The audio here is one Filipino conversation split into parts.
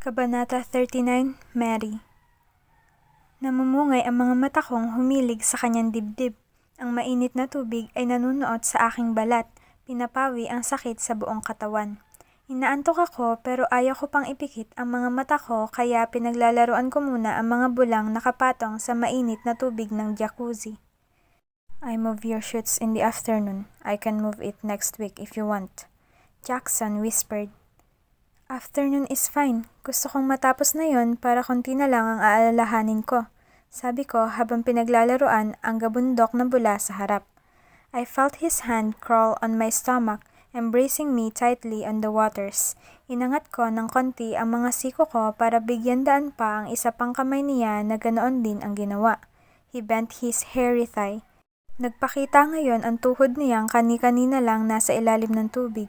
Kabanata 39, Mary. Namumungay ang mga mata kong humilig sa kanyang dibdib. Ang mainit na tubig ay nanunuot sa aking balat, pinapawi ang sakit sa buong katawan. Inaantok ako pero ayaw ko pang ipikit ang mga mata ko kaya pinaglalaruan ko muna ang mga bulang nakapatong sa mainit na tubig ng jacuzzi. I move your shoots in the afternoon. I can move it next week if you want. Jackson whispered. Afternoon is fine. Gusto kong matapos na yon para konti na lang ang aalalahanin ko. Sabi ko habang pinaglalaruan ang gabundok na bula sa harap. I felt his hand crawl on my stomach, embracing me tightly on the waters. Inangat ko ng konti ang mga siko ko para bigyan daan pa ang isa pang kamay niya na ganoon din ang ginawa. He bent his hairy thigh. Nagpakita ngayon ang tuhod niyang kani-kanina lang nasa ilalim ng tubig.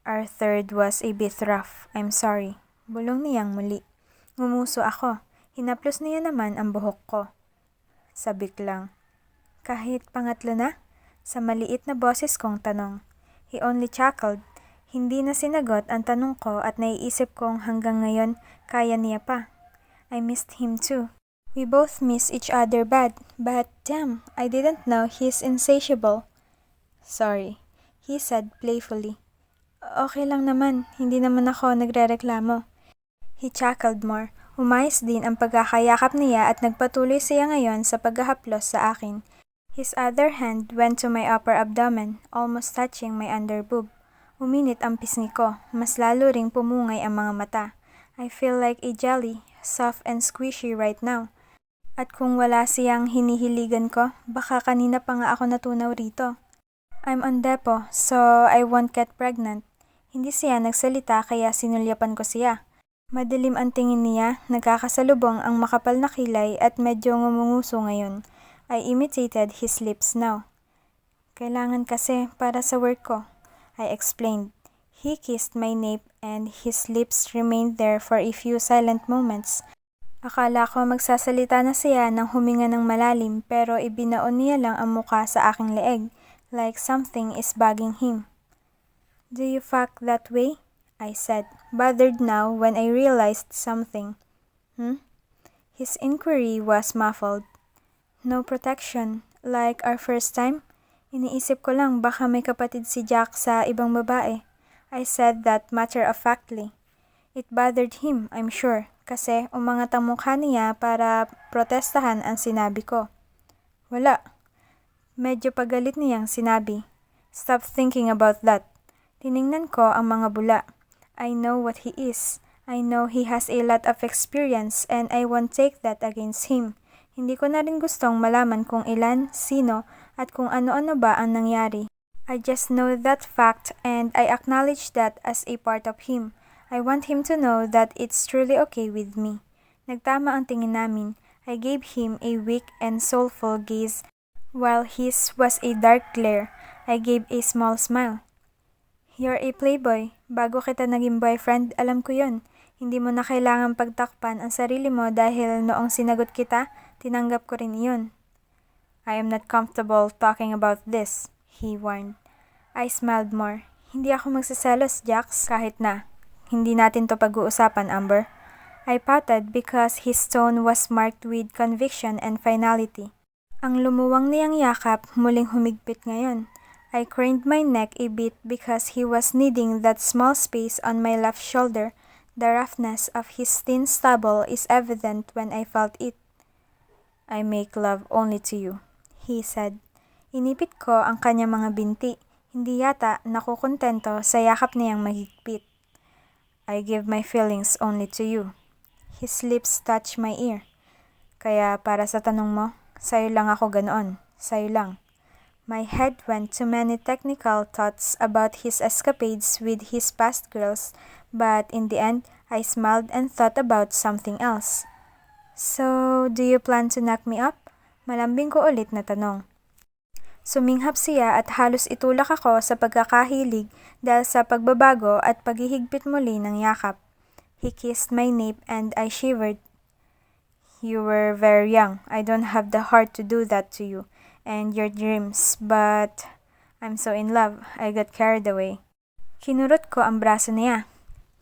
Our third was a bit rough. I'm sorry. Bulong niyang muli. Ngumuso ako. Hinaplos niya naman ang buhok ko. Sabik lang. Kahit pangatlo na? Sa maliit na boses kong tanong. He only chuckled. Hindi na sinagot ang tanong ko at naiisip kong hanggang ngayon kaya niya pa. I missed him too. We both miss each other bad, but damn, I didn't know he's insatiable. Sorry, he said playfully. Okay lang naman, hindi naman ako nagrereklamo. He chuckled more. Umayos din ang pagkakayakap niya at nagpatuloy siya ngayon sa paghahaplos sa akin. His other hand went to my upper abdomen, almost touching my underboob. Uminit ang pisngi ko, mas lalo ring pumungay ang mga mata. I feel like a jelly, soft and squishy right now. At kung wala siyang hinihiligan ko, baka kanina pa nga ako natunaw rito. I'm on depo, so I won't get pregnant. Hindi siya nagsalita kaya sinulyapan ko siya. Madilim ang tingin niya, nagkakasalubong ang makapal na kilay at medyo ngumunguso ngayon. I imitated his lips now. Kailangan kasi para sa work ko, I explained. He kissed my nape and his lips remained there for a few silent moments. Akala ko magsasalita na siya nang huminga ng malalim pero ibinaon niya lang ang muka sa aking leeg, like something is bugging him. Do you fuck that way? I said, bothered now when I realized something. His inquiry was muffled. No protection, like our first time? Iniisip ko lang baka may kapatid si Jack sa ibang babae. I said that matter-of-factly. It bothered him, I'm sure, kasi umangat ang mukha niya para protestahan ang sinabi ko. Wala. Medyo pagalit niyang sinabi. Stop thinking about that. Tiningnan ko ang mga bula. I know what he is. I know he has a lot of experience and I won't take that against him. Hindi ko na rin gustong malaman kung ilan, sino, at kung ano-ano ba ang nangyari. I just know that fact and I acknowledge that as a part of him. I want him to know that it's truly okay with me. Nagtama ang tingin namin. I gave him a weak and soulful gaze while his was a dark glare. I gave a small smile. You're a playboy. Bago kita naging boyfriend, alam ko yon. Hindi mo na kailangang pagtakpan ang sarili mo dahil noong sinagot kita, tinanggap ko rin iyon. I am not comfortable talking about this, he warned. I smiled more. Hindi ako magsaselos, Jax, kahit na. Hindi natin to pag-uusapan, Amber. I pouted because his tone was marked with conviction and finality. Ang lumuwang niyang yakap muling humigpit ngayon. I craned my neck a bit because he was kneading that small space on my left shoulder. The roughness of his thin stubble is evident when I felt it. I make love only to you, he said. Inipit ko ang kanyang mga binti. Hindi yata nakukontento sa yakap niyang mahigpit. I give my feelings only to you. His lips touched my ear. Kaya para sa tanong mo, sa'yo lang ako ganoon. Sa'yo lang. My head went to many technical thoughts about his escapades with his past girls, but in the end, I smiled and thought about something else. So, do you plan to knock me up? Malambing ko ulit na tanong. Suminghap siya at halos itulak ako sa pagkakahilig dahil sa pagbabago at paghihigpit muli ng yakap. He kissed my nape and I shivered. You were very young. I don't have the heart to do that to you and your dreams, but I'm so in love, I got carried away. Kinurot ko ang braso niya.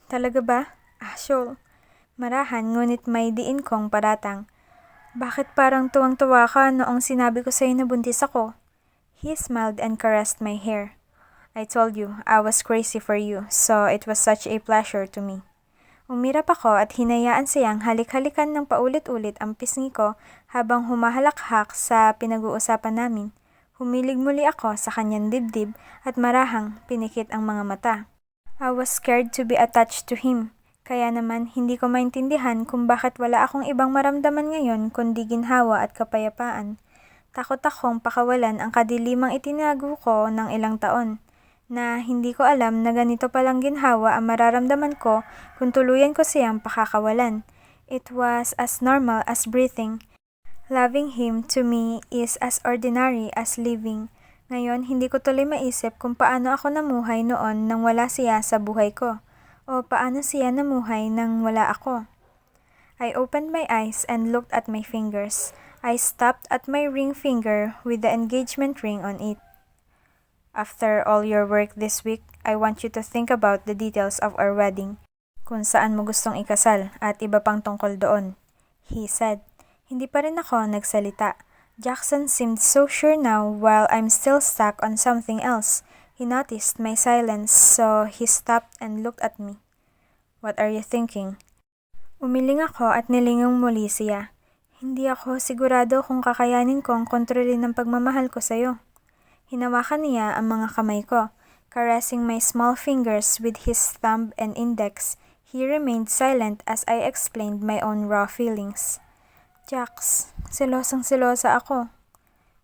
Talaga ba? Asyol. Marahan ngunit may diin kong paratang. Bakit parang tuwang-tuwa ka noong sinabi ko sa'yo na buntis ako? He smiled and caressed my hair. I told you, I was crazy for you, so it was such a pleasure to me. Umirap ako at hinayaan siyang halik-halikan ng paulit-ulit ang pisngi ko habang humahalakhak sa pinag-uusapan namin. Humilig muli ako sa kanyang dibdib at marahang pinikit ang mga mata. I was scared to be attached to him. Kaya naman hindi ko maintindihan kung bakit wala akong ibang maramdaman ngayon kundi ginhawa at kapayapaan. Takot akong pakawalan ang kadilimang itinago ko ng ilang taon. Na hindi ko alam na ganito palang ginhawa ang mararamdaman ko kung tuluyan ko siyang pakakawalan. It was as normal as breathing. Loving him to me is as ordinary as living. Ngayon, hindi ko tuloy maisip kung paano ako namuhay noon nang wala siya sa buhay ko. O paano siya namuhay nang wala ako. I opened my eyes and looked at my fingers. I stopped at my ring finger with the engagement ring on it. After all your work this week, I want you to think about the details of our wedding. Kung saan mo gustong ikasal at iba pang tungkol doon. He said. Hindi pa rin ako nagsalita. Jackson seemed so sure now while I'm still stuck on something else. He noticed my silence, so he stopped and looked at me. What are you thinking? Umiling ako at nilingang muli siya. Hindi ako sigurado kung kakayanin kong kontrolin ang pagmamahal ko sa'yo. Hinawakan niya ang mga kamay ko, caressing my small fingers with his thumb and index. He remained silent as I explained my own raw feelings. Jax, selosang-selosa ako.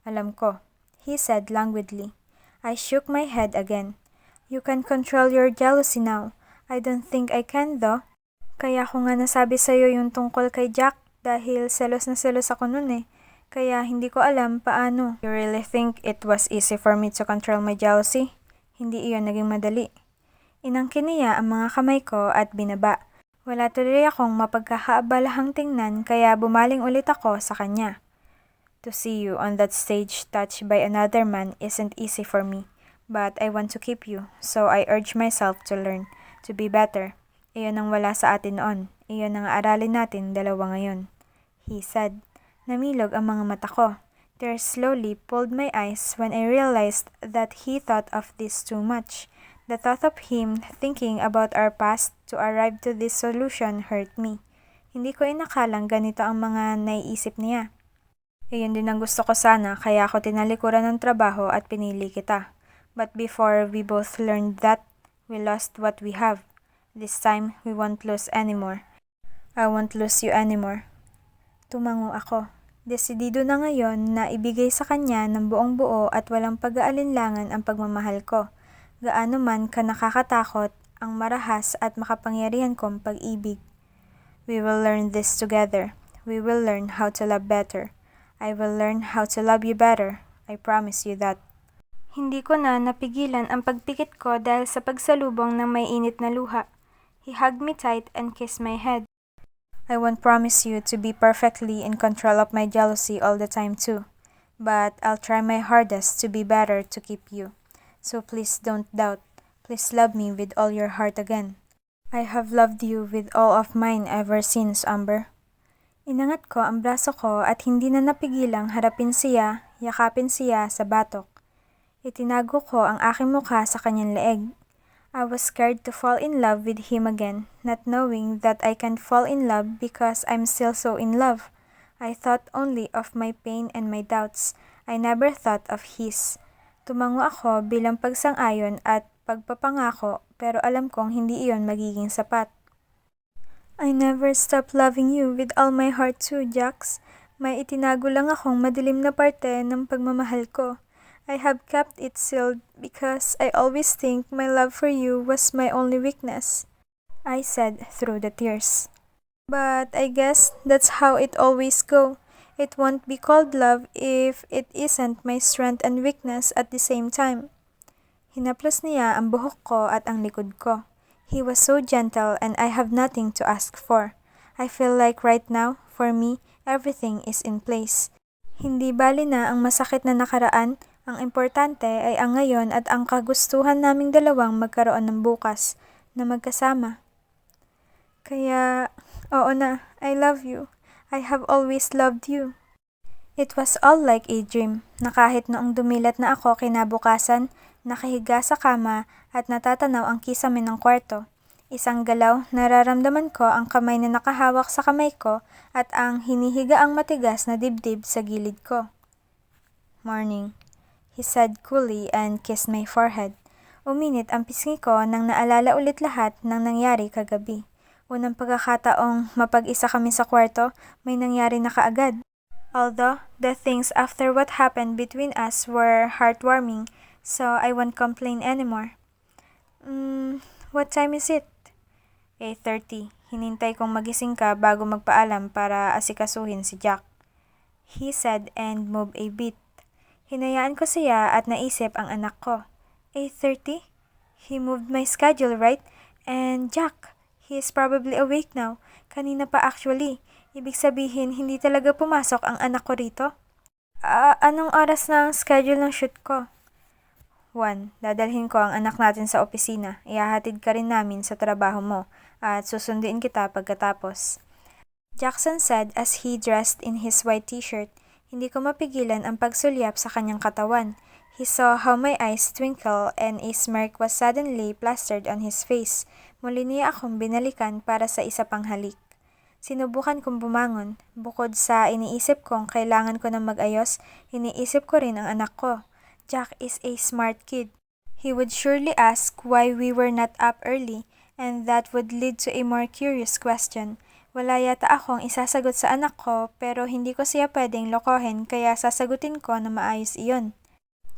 Alam ko, he said languidly. I shook my head again. You can control your jealousy now. I don't think I can though. Kaya ko nga nasabi sa'yo yung tungkol kay Jack dahil selos na selos ako nun eh. Kaya hindi ko alam paano. You really think it was easy for me to control my jealousy? Hindi iyon naging madali. Inangkin niya ang mga kamay ko at binaba. Wala tuloy akong mapagkakaabalahang tingnan kaya bumaling ulit ako sa kanya. To see you on that stage touched by another man isn't easy for me. But I want to keep you, so I urge myself to learn, to be better. Iyon ang wala sa atin noon. Iyon ang aralin natin dalawa ngayon. He said. Namilog ang mga mata ko. Tears slowly pulled my eyes when I realized that he thought of this too much. The thought of him thinking about our past to arrive to this solution hurt me. Hindi ko inakalang ganito ang mga naiisip niya. Iyon din ang gusto ko sana kaya ako tinalikuran ng trabaho at pinili kita. But before we both learned that, we lost what we have. This time, we won't lose anymore. I won't lose you anymore. Tumango ako. Desidido na ngayon na ibigay sa kanya ng buong buo at walang pag-aalinlangan ang pagmamahal ko. Gaano man ka nakakatakot ang marahas at makapangyarihan kong pag-ibig. We will learn this together. We will learn how to love better. I will learn how to love you better. I promise you that. Hindi ko na napigilan ang pagpikit ko dahil sa pagsalubong ng may init na luha. He hugged me tight and kissed my head. I won't promise you to be perfectly in control of my jealousy all the time too, but I'll try my hardest to be better to keep you. So please don't doubt. Please love me with all your heart again. I have loved you with all of mine ever since, Amber. Inangat ko ang braso ko at hindi na napigilang harapin siya, yakapin siya sa batok. Itinago ko ang aking mukha sa kanyang leeg. I was scared to fall in love with him again, not knowing that I can't fall in love because I'm still so in love. I thought only of my pain and my doubts. I never thought of his. Tumango ako bilang pagsang-ayon at pagpapangako pero alam kong hindi iyon magiging sapat. I never stopped loving you with all my heart too, Jax. May itinago lang akong madilim na parte ng pagmamahal ko. I have kept it sealed because I always think my love for you was my only weakness, I said through the tears. But I guess that's how it always go. It won't be called love if it isn't my strength and weakness at the same time. Hinaplos niya ang buhok ko at ang likod ko. He was so gentle and I have nothing to ask for. I feel like right now, for me, everything is in place. Hindi bali na ang masakit na nakaraan. Ang importante ay ang ngayon at ang kagustuhan naming dalawang magkaroon ng bukas na magkasama. Kaya, oo na, I love you. I have always loved you. It was all like a dream, na kahit noong dumilat na ako kinabukasan, nakahiga sa kama at natatanaw ang kisame ng kwarto. Isang galaw, nararamdaman ko ang kamay na nakahawak sa kamay ko at ang hinihigaang matigas na dibdib sa gilid ko. Morning, he said coolly and kissed my forehead. Uminit ang pisngi ko nang naalala ulit lahat ng nangyari kagabi. Unang pagkakataong mapag-isa kami sa kwarto, may nangyari na kaagad. Although the things after what happened between us were heartwarming, so I won't complain anymore. What time is it? 8:30. Hinintay kong magising ka bago magpaalam para asikasuhin si Jack. He said and moved a bit. Hinayaan ko siya at naisip ang anak ko. 8:30? He moved my schedule, right? And Jack, he is probably awake now. Kanina pa actually. Ibig sabihin, hindi talaga pumasok ang anak ko rito? Anong oras ng schedule ng shoot ko? 1. Dadalhin ko ang anak natin sa opisina. Ihahatid ka rin namin sa trabaho mo at susunduin kita pagkatapos. Jackson said as he dressed in his white t-shirt. Hindi ko mapigilan ang pagsulyap sa kanyang katawan. He saw how my eyes twinkle and a smirk was suddenly plastered on his face. Muli niya akong binalikan para sa isa pang halik. Sinubukan kong bumangon. Bukod sa iniisip kong kailangan ko na mag-ayos, iniisip ko rin ang anak ko. Jack is a smart kid. He would surely ask why we were not up early, and that would lead to a more curious question. Wala yata akong isasagot sa anak ko, pero hindi ko siya pwedeng lokohin kaya sasagutin ko na maayos iyon.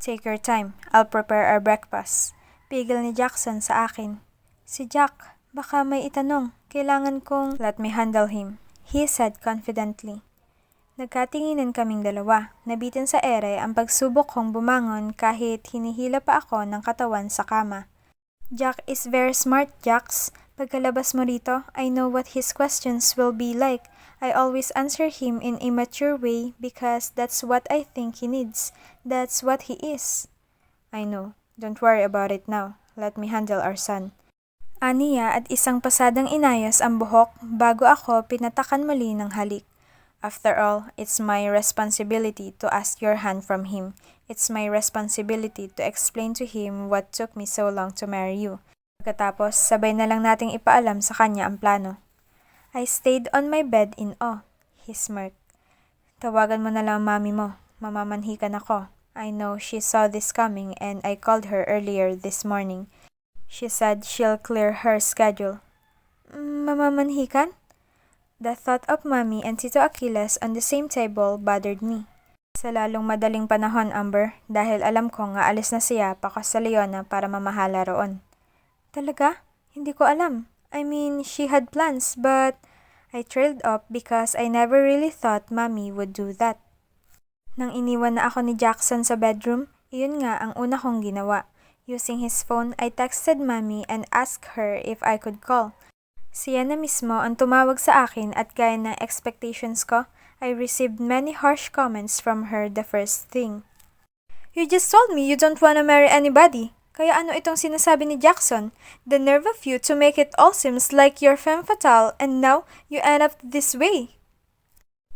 Take your time. I'll prepare our breakfast. Pigil ni Jackson sa akin. Si Jack, baka may itanong. Kailangan kong let me handle him, he said confidently. Nagkatinginan kaming dalawa. Nabitin sa ere ang pagsubok kong bumangon kahit hinihila pa ako ng katawan sa kama. Jack is very smart, Jax. Pagkalabas mo rito, I know what his questions will be like. I always answer him in a mature way because that's what I think he needs. That's what he is. I know. Don't worry about it now. Let me handle our son. Aniya at isang pasadang inayos ang buhok bago ako pinatakan muli ng halik. After all, it's my responsibility to ask your hand from him. It's my responsibility to explain to him what took me so long to marry you. Pagkatapos, sabay na lang nating ipaalam sa kanya ang plano. I stayed on my bed in awe. He smirked. Tawagan mo na lang mami mo. Mamamanhikan ako. I know she saw this coming and I called her earlier this morning. She said she'll clear her schedule. Mamamanhikan? The thought of Mommy and Tito Achilles on the same table bothered me. Sa lalong madaling panahon, Amber, dahil alam ko nga alis na siya pa sa Leona para mamahala roon. Talaga? Hindi ko alam. I mean, she had plans, but I trailed up because I never really thought Mommy would do that. Nang iniwan na ako ni Jackson sa bedroom, iyon nga ang una kong ginawa. Using his phone, I texted Mommy and asked her if I could call. Siya na mismo ang tumawag sa akin at gaya ng expectations ko, I received many harsh comments from her the first thing. You just told me you don't wanna marry anybody. Kaya ano itong sinasabi ni Jackson? The nerve of you to make it all seems like you're femme fatale and now you end up this way.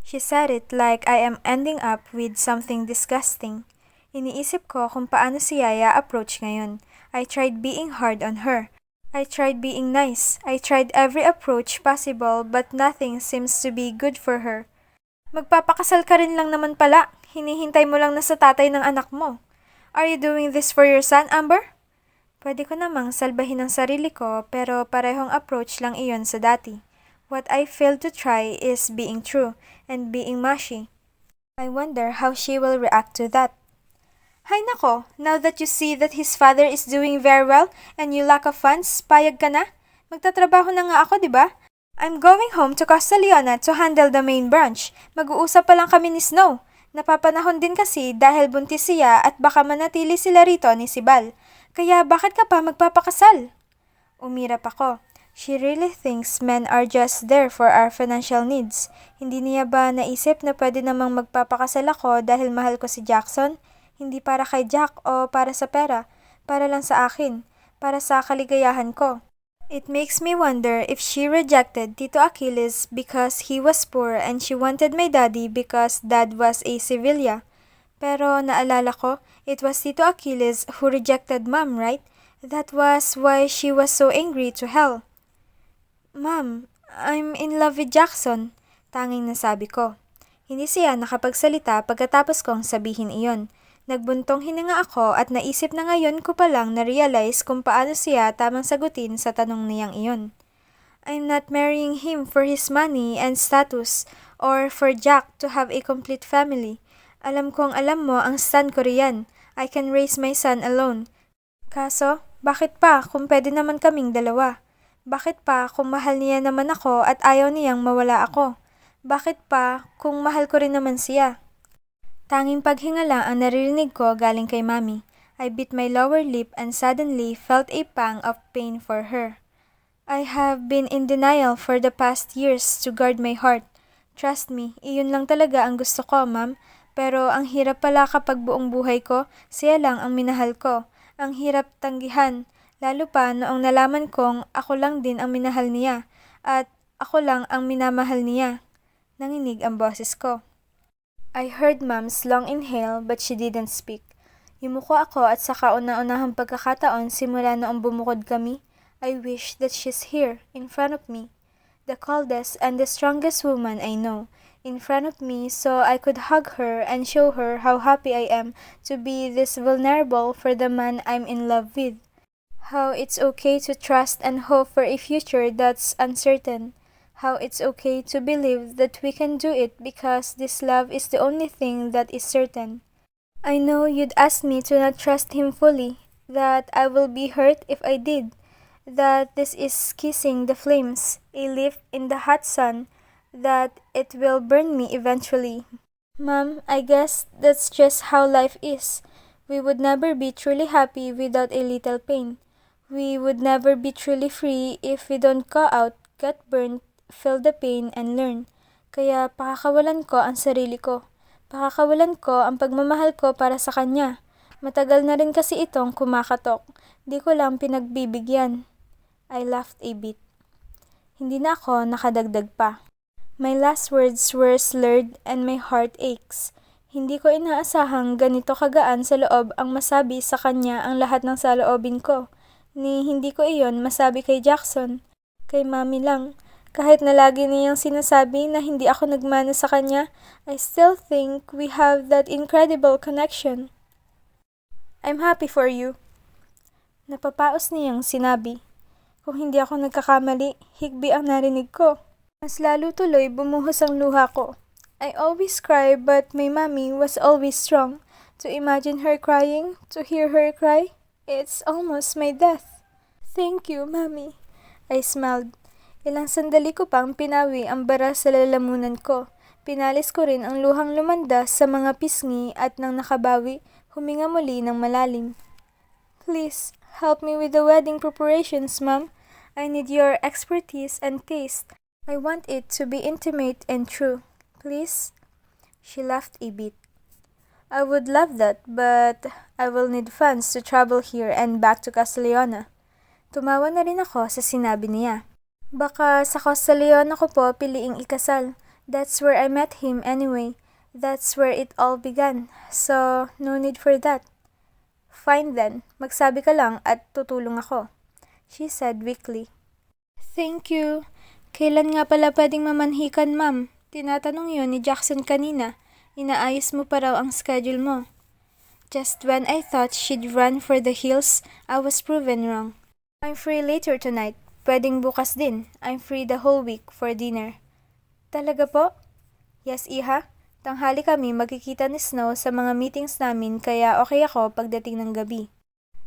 She said it like I am ending up with something disgusting. Iniisip ko kung paano siya i-approach ngayon. I tried being hard on her. I tried being nice. I tried every approach possible but nothing seems to be good for her. Magpapakasal ka rin lang naman pala. Hinihintay mo lang na sa tatay ng anak mo. Are you doing this for your son, Amber? Pwede ko namang salbahin ang sarili ko pero parehong approach lang iyon sa dati. What I failed to try is being true and being mushy. I wonder how she will react to that. Hay nako, now that you see that his father is doing very well and you lack of funds, payag ka na? Magtatrabaho na nga ako, di ba? I'm going home to Costa Leona to handle the main branch. Mag-uusap pa lang kami ni Snow. Napapanahon din kasi dahil buntis siya at baka manatili sila rito ni Sibal. Kaya bakit ka pa magpapakasal? Umirap ako. She really thinks men are just there for our financial needs. Hindi niya ba naisip na pwede namang magpapakasal ako dahil mahal ko si Jackson? Hindi para kay Jack o para sa pera, para lang sa akin, para sa kaligayahan ko. It makes me wonder if she rejected Tito Achilles because he was poor and she wanted my daddy because dad was a civilian. Pero naalala ko, it was Tito Achilles who rejected mom, right? That was why she was so angry to hell. Ma'am, I'm in love with Jackson, tanging nasabi ko. Hindi siya nakapagsalita pagkatapos kong sabihin iyon. Nagbuntong hininga ako at naisip na ngayon ko palang na-realize kung paano siya tamang sagutin sa tanong niyang iyon. I'm not marrying him for his money and status or for Jack to have a complete family. Alam kong alam mo ang stand ko riyan. I can raise my son alone. Kaso, bakit pa kung pwede naman kaming dalawa? Bakit pa kung mahal niya naman ako at ayaw niyang mawala ako? Bakit pa kung mahal ko rin naman siya? Tanging paghinga lang ang naririnig ko galing kay Mami. I bit my lower lip and suddenly felt a pang of pain for her. I have been in denial for the past years to guard my heart. Trust me, iyon lang talaga ang gusto ko, ma'am. Pero ang hirap pala kapag buong buhay ko, siya lang ang minahal ko. Ang hirap tanggihan, lalo pa noong nalaman kong ako lang din ang minahal niya at ako lang ang minamahal niya. Nanginig ang boses ko. I heard Mom's long inhale but she didn't speak. Yumuko ako at sa kauna-unahang pagkakataon simula noong bumukod kami, I wish that she's here, in front of me. The coldest and the strongest woman I know, in front of me so I could hug her and show her how happy I am to be this vulnerable for the man I'm in love with. How it's okay to trust and hope for a future that's uncertain. How it's okay to believe that we can do it because this love is the only thing that is certain. I know you'd ask me to not trust him fully, that I will be hurt if I did, that this is kissing the flames, a leaf in the hot sun, that it will burn me eventually. Mom, I guess that's just how life is. We would never be truly happy without a little pain. We would never be truly free if we don't go out, get burned, feel the pain, and learn. Kaya pakakawalan ko ang sarili ko. Pakakawalan ko ang pagmamahal ko para sa kanya. Matagal na rin kasi itong kumakatok. Di ko lang pinagbibigyan. I laughed a bit. Hindi na ako nakadagdag pa. My last words were slurred and my heart aches. Hindi ko inaasahang ganito kagaan sa loob ang masabi sa kanya ang lahat ng saloobin ko. Ni hindi ko iyon masabi kay Jackson. Kay Mami lang. Kahit na lagi niyang sinasabi na hindi ako nagmana sa kanya, I still think we have that incredible connection. I'm happy for you. Napapaos niyang sinabi. Kung hindi ako nagkakamali, higbi ang narinig ko. Mas lalo tuloy bumuhos ang luha ko. I always cry but my mommy was always strong. To imagine her crying, to hear her cry, it's almost my death. Thank you, Mommy. I smiled. Ilang sandali ko pang pinawi ang bara sa lalamunan ko. Pinalis ko rin ang luhang lumanda sa mga pisngi at nang nakabawi, huminga muli ng malalim. Please, help me with the wedding preparations, Mom. I need your expertise and taste. I want it to be intimate and true. Please? She laughed a bit. I would love that, but I will need funds to travel here and back to Castellana. Tumawa na rin ako sa sinabi niya. Baka sa Castellana ko po piliing ikasal. That's where I met him anyway. That's where it all began. So, no need for that. Fine then, magsabi ka lang at tutulong ako. She said weakly. Thank you. Kailan nga pala pwedeng mamanhikan, ma'am? Tinatanong yun ni Jackson kanina. Inaayos mo pa raw ang schedule mo. Just when I thought she'd run for the hills, I was proven wrong. I'm free later tonight. Pwedeng bukas din. I'm free the whole week for dinner. Talaga po? Yes, Iha. Tanghali kami magkikita ni Snow sa mga meetings namin kaya okay ako pagdating ng gabi.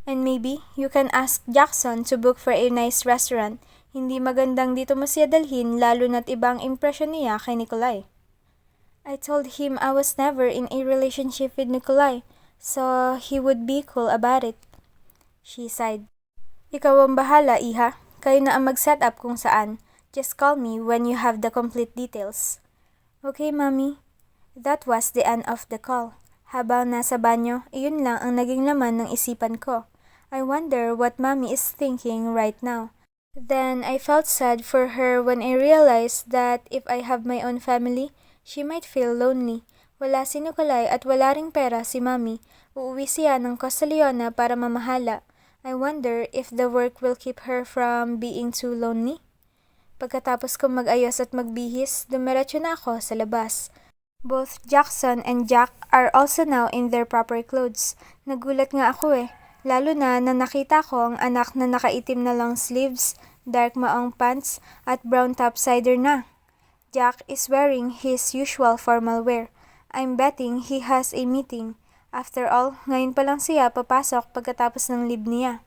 And maybe you can ask Jackson to book for a nice restaurant. Hindi magandang dito mo siya dalhin lalo na't ibang impression niya kay Nikolai. I told him I was never in a relationship with Nikolai, so he would be cool about it. She sighed. Ikaw ang bahala, Iha. Kayo na ang mag-set up kung saan. Just call me when you have the complete details. Okay, Mommy. That was the end of the call. Habang nasa banyo, iyon lang ang naging laman ng isipan ko. I wonder what Mommy is thinking right now. Then I felt sad for her when I realized that if I have my own family, she might feel lonely. Wala si Nicolay at wala ring pera si Mami. Uuwi siya ng Costa Leona para mamahala. I wonder if the work will keep her from being too lonely. Pagkatapos ko mag-ayos at magbihis, dumiretso na ako sa labas. Both Jackson and Jack are also now in their proper clothes. Nagulat nga ako lalo na nakita ko ang anak na nakaitim na long sleeves, dark maong pants at brown topsider na. Jack is wearing his usual formal wear. I'm betting he has a meeting. After all, ngayon pa lang siya papasok pagkatapos ng leave niya.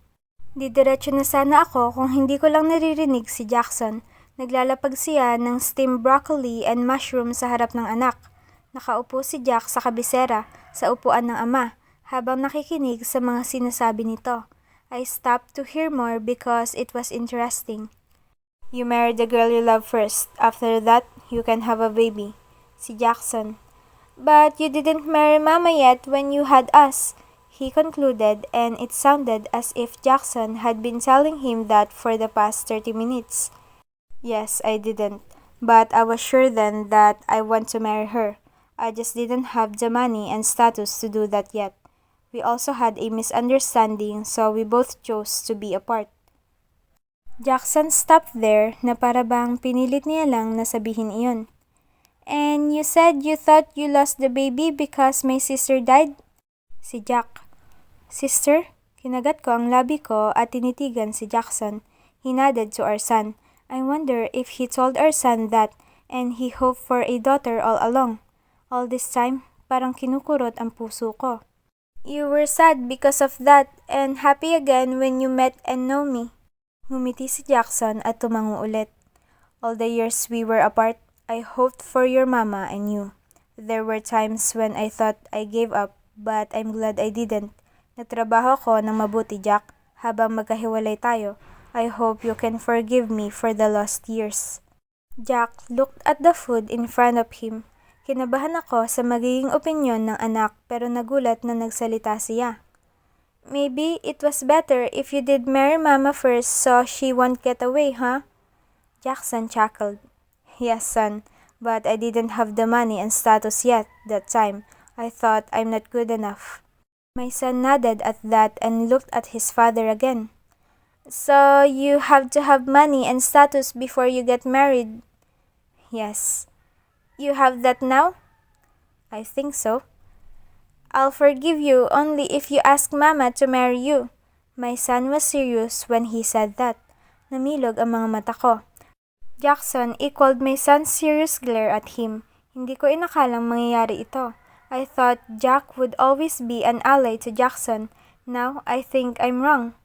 Didiretso na sana ako kung hindi ko lang naririnig si Jackson. Naglalapag siya ng steamed broccoli and mushroom sa harap ng anak. Nakaupo si Jack sa kabisera sa upuan ng ama habang nakikinig sa mga sinasabi nito. I stopped to hear more because it was interesting. You married the girl you love first. After that, you can have a baby. Si Jackson. But you didn't marry Mama yet when you had us, he concluded, and it sounded as if Jackson had been telling him that for the past 30 minutes. Yes, I didn't. But I was sure then that I want to marry her. I just didn't have the money and status to do that yet. We also had a misunderstanding, so we both chose to be apart. Jackson stopped there na para bang pinilit niya lang na sabihin iyon. And you said you thought you lost the baby because my sister died? Si Jack. Sister? Kinagat ko ang labi ko at tinitigan si Jackson. He nodded to our son. I wonder if he told our son that and he hoped for a daughter all along. All this time, parang kinukurot ang puso ko. You were sad because of that and happy again when you met and know me. Ngumiti si Jackson at tumango ulit. All the years we were apart, I hoped for your mama and you. There were times when I thought I gave up, but I'm glad I didn't. Nagtrabaho ko ng mabuti, Jack, habang magkahiwalay tayo. I hope you can forgive me for the lost years. Jack looked at the food in front of him. Kinabahan ako sa magiging opinyon ng anak pero nagulat na nagsalita siya. Maybe it was better if you did marry Mama first so she won't get away, huh? Jackson chuckled. Yes, son, but I didn't have the money and status yet that time. I thought I'm not good enough. My son nodded at that and looked at his father again. So you have to have money and status before you get married? Yes. You have that now? I think so. I'll forgive you only if you ask Mama to marry you. My son was serious when he said that. Namilog ang mga mata ko. Jackson equaled my son's serious glare at him. Hindi ko inakalang mangyayari ito. I thought Jack would always be an ally to Jackson. Now I think I'm wrong.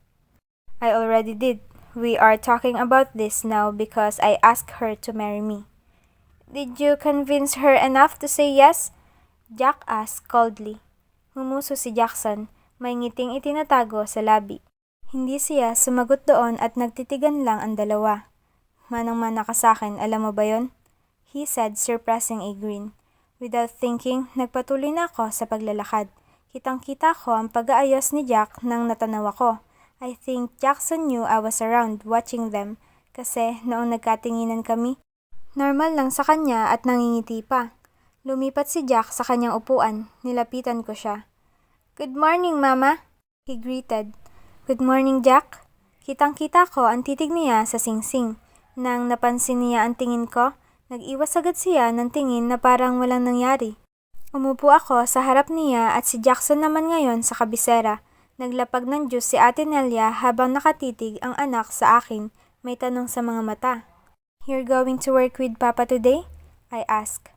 I already did. We are talking about this now because I asked her to marry me. Did you convince her enough to say yes? Jack asked coldly. Humuso si Jackson, may ngiting itinatago sa labi. Hindi siya sumagot doon at nagtitigan lang ang dalawa. Manang-mana ka sakin, alam mo ba yon? He said, suppressing a grin. Without thinking, nagpatuloy na ako sa paglalakad. Kitang-kita ko ang pag-aayos ni Jack nang natanaw ako. I think Jackson knew I was around watching them kasi noong nagkatinginan kami, normal lang sa kanya at nangingiti pa. Lumipat si Jack sa kanyang upuan. Nilapitan ko siya. Good morning, Mama, he greeted. Good morning, Jack. Kitang-kita ko ang titig niya sa singsing. Nang napansin niya ang tingin ko, nag-iwas agad siya ng tingin na parang walang nangyari. Umupo ako sa harap niya at si Jackson naman ngayon sa kabisera. Naglapag ng juice si Ate Nelia habang nakatitig ang anak sa akin. May tanong sa mga mata. You're going to work with Papa today? I asked.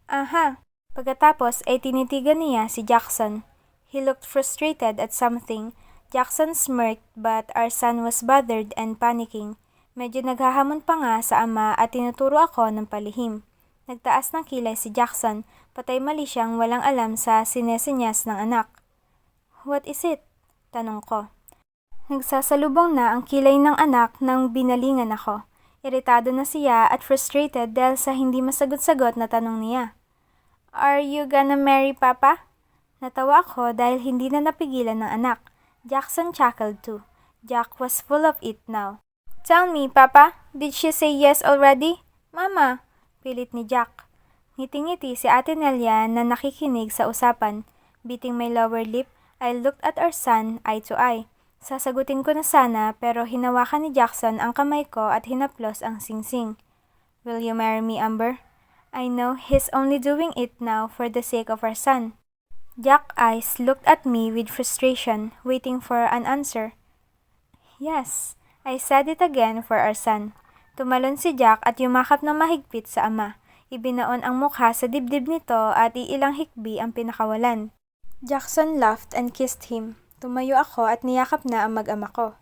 Aha. Pagkatapos ay tinitigan niya si Jackson. He looked frustrated at something. Jackson smirked but our son was bothered and panicking. Medyo naghahamon pa nga sa ama at tinuturo ako ng palihim. Nagtaas ng kilay si Jackson, patay mali siyang walang alam sa sinesenyas ng anak. What is it? Tanong ko. Nagsasalubong na ang kilay ng anak nang binalingan ako. Iritado na siya at frustrated dahil sa hindi masagot-sagot na tanong niya. Are you gonna marry Papa? Natawa ako dahil hindi na napigilan ng anak. Jackson chuckled too. Jack was full of it now. Tell me, Papa, did she say yes already? Mama, pilit ni Jack. Ngiti-ngiti si Ate Nelia na nakikinig sa usapan. Biting my lower lip, I looked at our son eye to eye. Sasagutin ko na sana pero hinawakan ni Jackson ang kamay ko at hinaplos ang singsing. Will you marry me, Amber? I know he's only doing it now for the sake of our son. Jack's eyes looked at me with frustration, waiting for an answer. Yes, I said it again for our son. Tumalon si Jack at yumakap ng mahigpit sa ama. Ibinaon ang mukha sa dibdib nito at iilang hikbi ang pinakawalan. Jackson laughed and kissed him. Tumayo ako at niyakap na ang mag-ama ko.